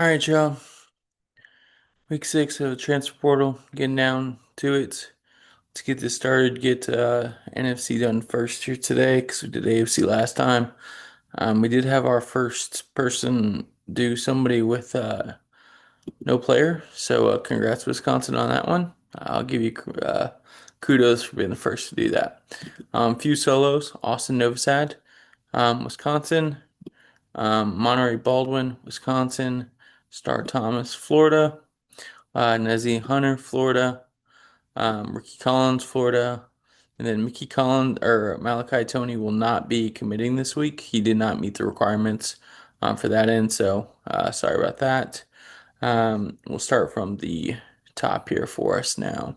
All right, y'all. Week 6 of the transfer portal. Getting down to it. Let's get this started. Get NFC done first here today because we did AFC last time. We did have our first person do somebody with no player. So congrats, Wisconsin, on that one. I'll give you kudos for being the first to do that. Few solos. Austin Novosad, Wisconsin. Monterey Baldwin, Wisconsin. Star Thomas, Florida. Nezzy Hunter, Florida. Ricky Collins, Florida. And then Mickey Collins or Malachi Tony will not be committing this week. He did not meet the requirements for that end, so sorry about that. We'll start from the top here for us now.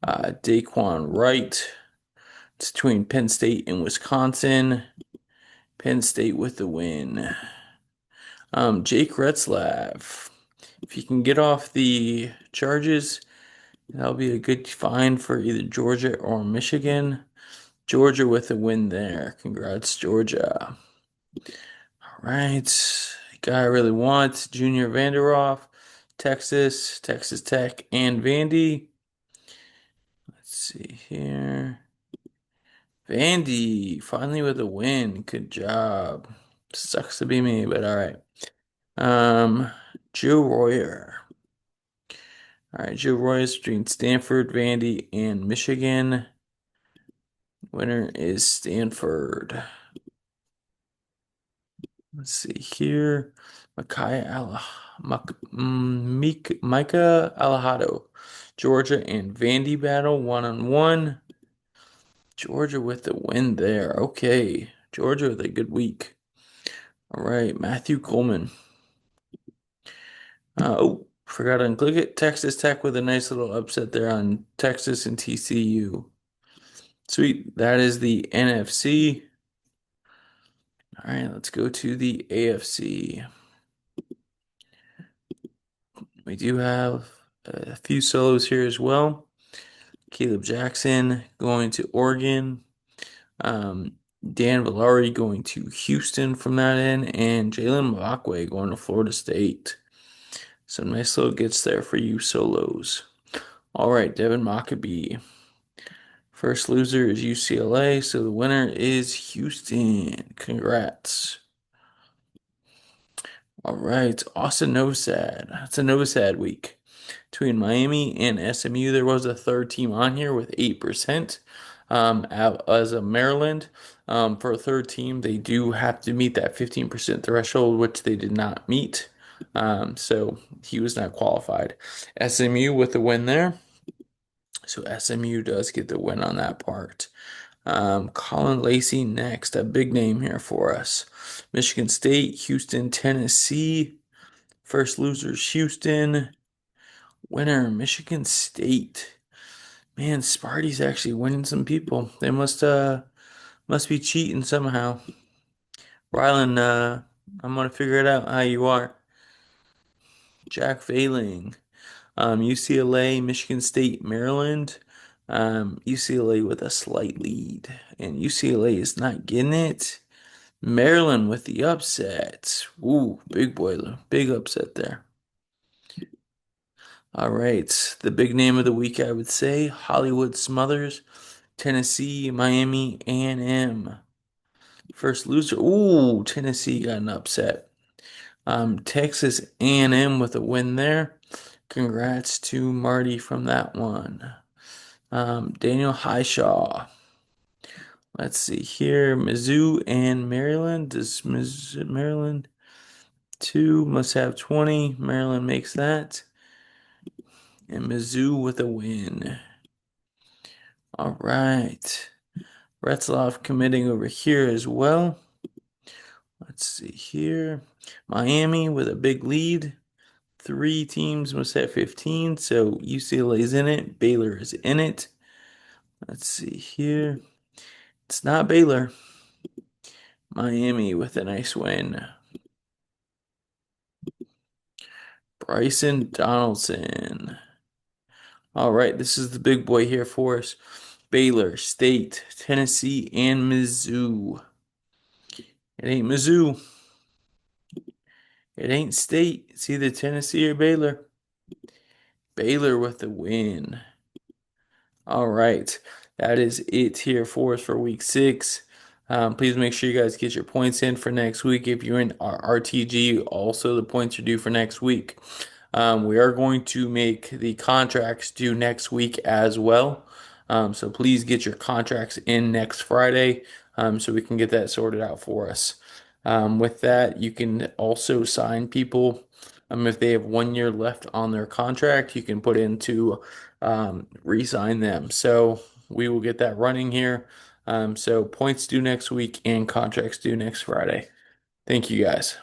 Daquan Wright. It's between Penn State and Wisconsin. Penn State with the win. Jake Retzlaff. If he can get off the charges, that'll be a good find for either Georgia or Michigan. Georgia with a win there. Congrats, Georgia. All right. Guy I really want, Junior Vanderoff, Texas, Texas Tech, and Vandy. Let's see here. Vandy finally with a win. Good job. Sucks to be me, but all right. Um, Joe Royer. All right, Joe Royce between Stanford, Vandy, and Michigan. Winner is Stanford. Let's see here. Micah Alejado. Georgia and Vandy battle 1-on-1. Georgia with the win there. Okay. Georgia with a good week. All right, Matthew Coleman. Forgot to unclick it. Texas Tech with a nice little upset there on Texas and TCU. Sweet. That is the NFC. All right, let's go to the AFC. We do have a few solos here as well. Caleb Jackson going to Oregon. Um, Dan Villari going to Houston from that end, and Jalen Mbakwe going to Florida State. Some nice little gets there for you solos. All right, Devin Maccabee. First loser is UCLA, so the winner is Houston. Congrats. All right, Austin Novosad. It's a Novosad week. Between Miami and SMU, there was a third team on here with 8%. As a Maryland, for a third team, they do have to meet that 15% threshold, which they did not meet. So he was not qualified. SMU with the win there. So SMU does get the win on that part. Colin Lacey next, a big name here for us. Michigan State, Houston, Tennessee. First losers, Houston. Winner, Michigan State. Man, Sparty's actually winning some people. They must be cheating somehow. Rylan, I'm gonna figure it out how you are. Jack Failing. UCLA, Michigan State, Maryland. UCLA with a slight lead. And UCLA is not getting it. Maryland with the upset. Ooh, big boiler. Big upset there. All right. The big name of the week, I would say, Hollywood Smothers, Tennessee, Miami, A&M. First loser. Ooh, Tennessee got an upset. Texas A&M with a win there. Congrats to Marty from that one. Daniel Highshaw. Let's see here. Mizzou and Maryland. Does Maryland 2 must have 20. Maryland makes that. And Mizzou with a win. All right. Retzloff committing over here as well. Let's see here. Miami with a big lead. Three teams must have 15, so UCLA's in it. Baylor is in it. Let's see here. It's not Baylor. Miami with a nice win. Bryson Donaldson. All right, this is the big boy here for us. Baylor, State, Tennessee, and Mizzou. It ain't Mizzou. It ain't State. It's either Tennessee or Baylor. Baylor with the win. All right. That is it here for us for week 6. Please make sure you guys get your points in for next week. If you're in RTG, also the points are due for next week. We are going to make the contracts due next week as well. So please get your contracts in next Friday so we can get that sorted out for us. With that, you can also sign people if they have 1 year left on their contract. You can put into re-sign them. So we will get that running here. So points due next week and contracts due next Friday. Thank you guys.